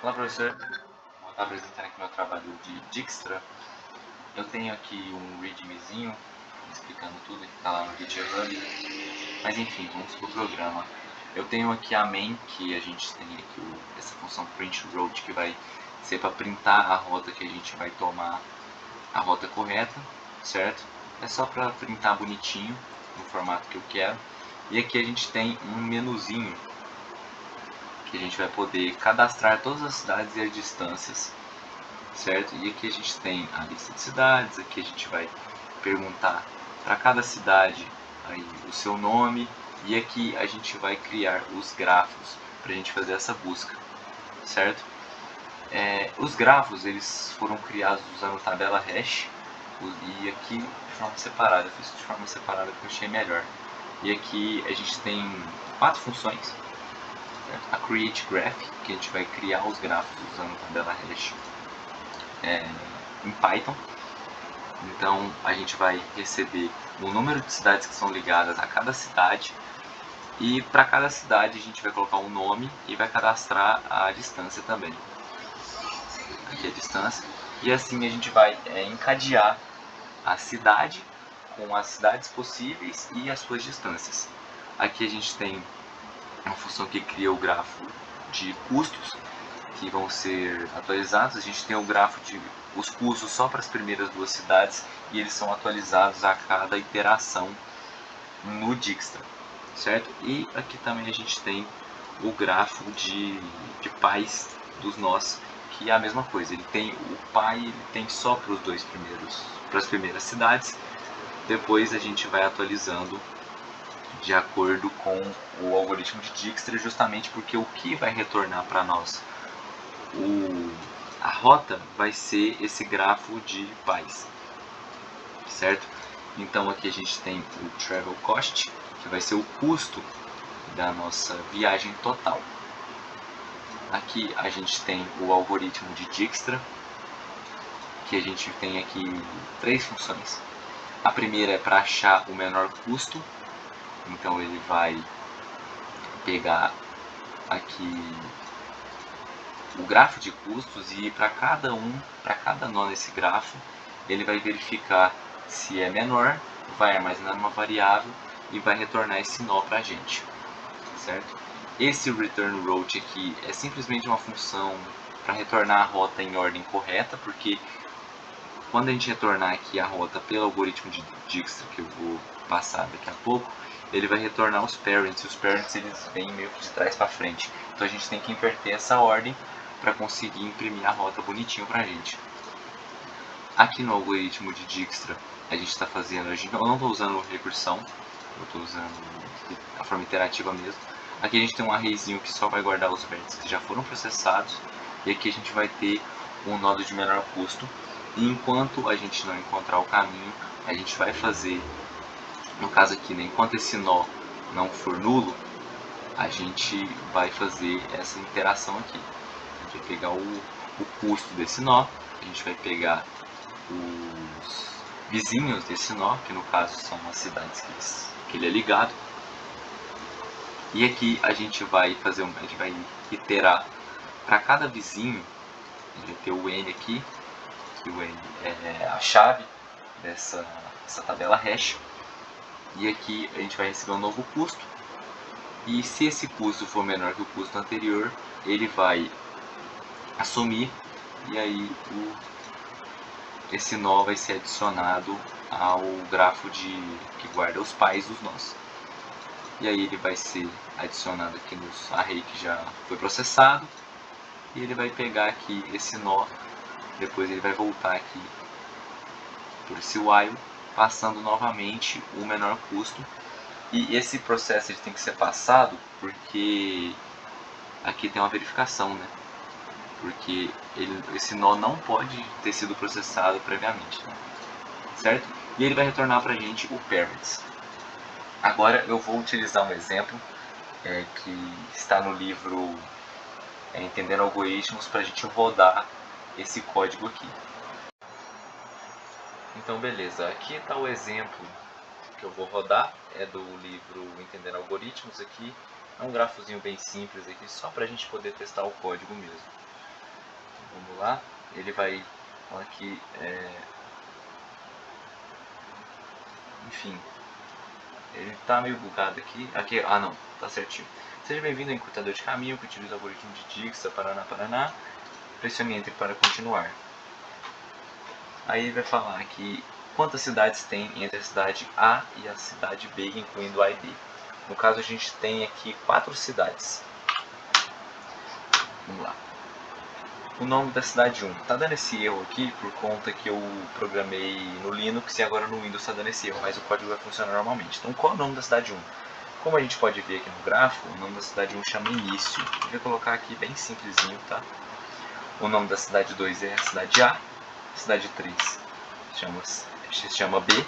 Olá, professor. Vou estar apresentando aqui meu trabalho de Dijkstra. Eu tenho aqui um readmezinho explicando tudo que está lá no GitHub. Mas enfim, vamos para o programa. Eu tenho aqui a main, que a gente tem aqui essa função print route, que vai ser para printar a rota que a gente vai tomar, a rota correta, certo? É só para printar bonitinho, no formato que eu quero. E aqui a gente tem um menuzinho que a gente vai poder cadastrar todas as cidades e as distâncias, certo? E aqui a gente tem a lista de cidades, aqui a gente vai perguntar para cada cidade aí o seu nome, e aqui a gente vai criar os grafos para a gente fazer essa busca, certo? Os grafos eles foram criados usando tabela hash, e aqui de forma separada, eu fiz de forma separada porque eu achei melhor. E aqui a gente tem 4 funções. A create graph, que a gente vai criar os grafos usando tabela hash em Python. Então a gente vai receber o número de cidades que são ligadas a cada cidade, e para cada cidade a gente vai colocar um nome e vai cadastrar a distância também. Aqui a distância, e assim a gente vai encadear a cidade com as cidades possíveis e as suas distâncias. Aqui a gente tem uma função que cria o grafo de custos, que vão ser atualizados. A gente tem o grafo de os custos só para as primeiras 2 cidades, e eles são atualizados a cada iteração no Dijkstra, certo? E aqui também a gente tem o grafo de pais dos nós, que é a mesma coisa. Ele tem o pai, ele tem só para os 2 primeiros, para as primeiras cidades. Depois a gente vai atualizando de acordo com o algoritmo de Dijkstra, justamente porque o que vai retornar para nós a rota vai ser esse grafo de pais, certo? Então aqui a gente tem o travel cost, que vai ser o custo da nossa viagem total. Aqui a gente tem o algoritmo de Dijkstra, que a gente tem aqui 3 funções. A primeira é para achar o menor custo, então ele vai pegar aqui o grafo de custos, e para cada nó nesse grafo, ele vai verificar se é menor, vai armazenar uma variável e vai retornar esse nó para a gente, certo? Esse return route aqui é simplesmente uma função para retornar a rota em ordem correta, porque quando a gente retornar aqui a rota pelo algoritmo de Dijkstra, que eu vou passar daqui a pouco, ele vai retornar os parents, e os parents eles vêm meio que de trás para frente. Então a gente tem que inverter essa ordem para conseguir imprimir a rota bonitinho para a gente. Aqui no algoritmo de Dijkstra, a gente está fazendo, eu não estou usando recursão, eu estou usando a forma interativa mesmo. Aqui a gente tem um arrayzinho que só vai guardar os vértices que já foram processados, e aqui a gente vai ter um nodo de menor custo. E enquanto a gente não encontrar o caminho, a gente vai fazer, no caso aqui, né, enquanto esse nó não for nulo, a gente vai fazer essa interação aqui. A gente vai pegar o custo desse nó, a gente vai pegar os vizinhos desse nó, que no caso são as cidades que ele é ligado, e aqui a gente vai fazer a gente vai iterar para cada vizinho. A gente vai ter o n aqui, que o n é a chave dessa tabela hash, e aqui a gente vai receber um novo custo, e se esse custo for menor que o custo anterior, ele vai assumir, e aí esse nó vai ser adicionado ao grafo que guarda os pais dos nós. E aí ele vai ser adicionado aqui nos array que já foi processado, e ele vai pegar aqui esse nó, depois ele vai voltar aqui por esse while, passando novamente o menor custo. E esse processo ele tem que ser passado porque aqui tem uma verificação, né? Porque esse nó não pode ter sido processado previamente, né? Certo? E ele vai retornar para a gente o parents. Agora eu vou utilizar um exemplo que está no livro Entendendo Algoritmos, para a gente rodar esse código aqui. Então beleza, aqui está o exemplo que eu vou rodar, é do livro Entendendo Algoritmos. Aqui é um grafozinho bem simples aqui, só para a gente poder testar o código mesmo. Vamos lá, ele vai falar que enfim, ele tá meio bugado aqui. Ah não, tá certinho. Seja bem-vindo ao encurtador de caminho que utiliza o algoritmo de Dijkstra, Paraná. Pressione Enter para continuar. Aí ele vai falar que quantas cidades tem entre a cidade A e a cidade B, incluindo A e B. No caso, a gente tem aqui 4 cidades. Vamos lá. O nome da cidade 1. Tá dando esse erro aqui por conta que eu programei no Linux e agora no Windows tá dando esse erro, mas o código vai funcionar normalmente. Então, qual é o nome da cidade 1? Como a gente pode ver aqui no gráfico, o nome da cidade 1 chama Início. Eu vou colocar aqui bem simplesinho, tá? O nome da cidade 2 é a cidade A. A cidade 3 se chama B.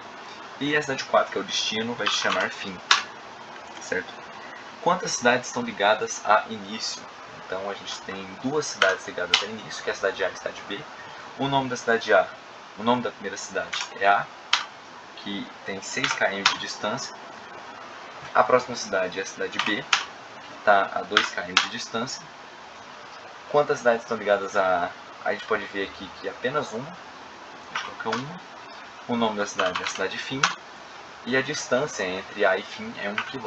E a cidade 4, que é o destino, vai se chamar Fim. Certo? Quantas cidades estão ligadas a Início? Então a gente tem 2 cidades ligadas a Início, que é a cidade A e a cidade B. O nome da cidade A, o nome da primeira cidade é A, que tem 6 km de distância. A próxima cidade é a cidade B, que está a 2 km de distância. Quantas cidades estão ligadas a... A gente pode ver aqui que apenas uma. Vou colocar uma. O nome da cidade é a cidade Fim. E a distância entre A e Fim é 1 km.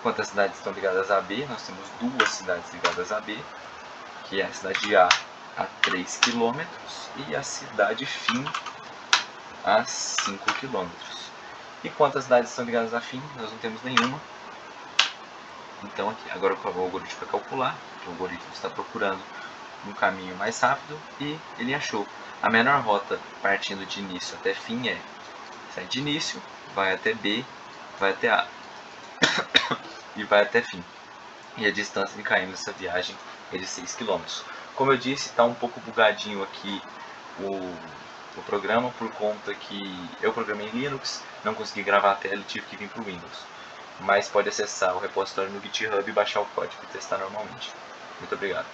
Quantas cidades estão ligadas a B? Nós temos 2 cidades ligadas a B, que é a cidade A 3 km e a cidade Fim a 5 km. E quantas cidades estão ligadas a Fim? Nós não temos nenhuma. Então aqui, agora o algoritmo vai calcular, o algoritmo está procurando um caminho mais rápido e ele achou. A menor rota partindo de início até fim sai de início, vai até B, vai até A e vai até fim. E a distância em km dessa viagem é de 6 km. Como eu disse, está um pouco bugadinho aqui o programa por conta que eu programei em Linux, não consegui gravar a tela e tive que vir para o Windows. Mas pode acessar o repositório no GitHub e baixar o código e testar normalmente. Muito obrigado.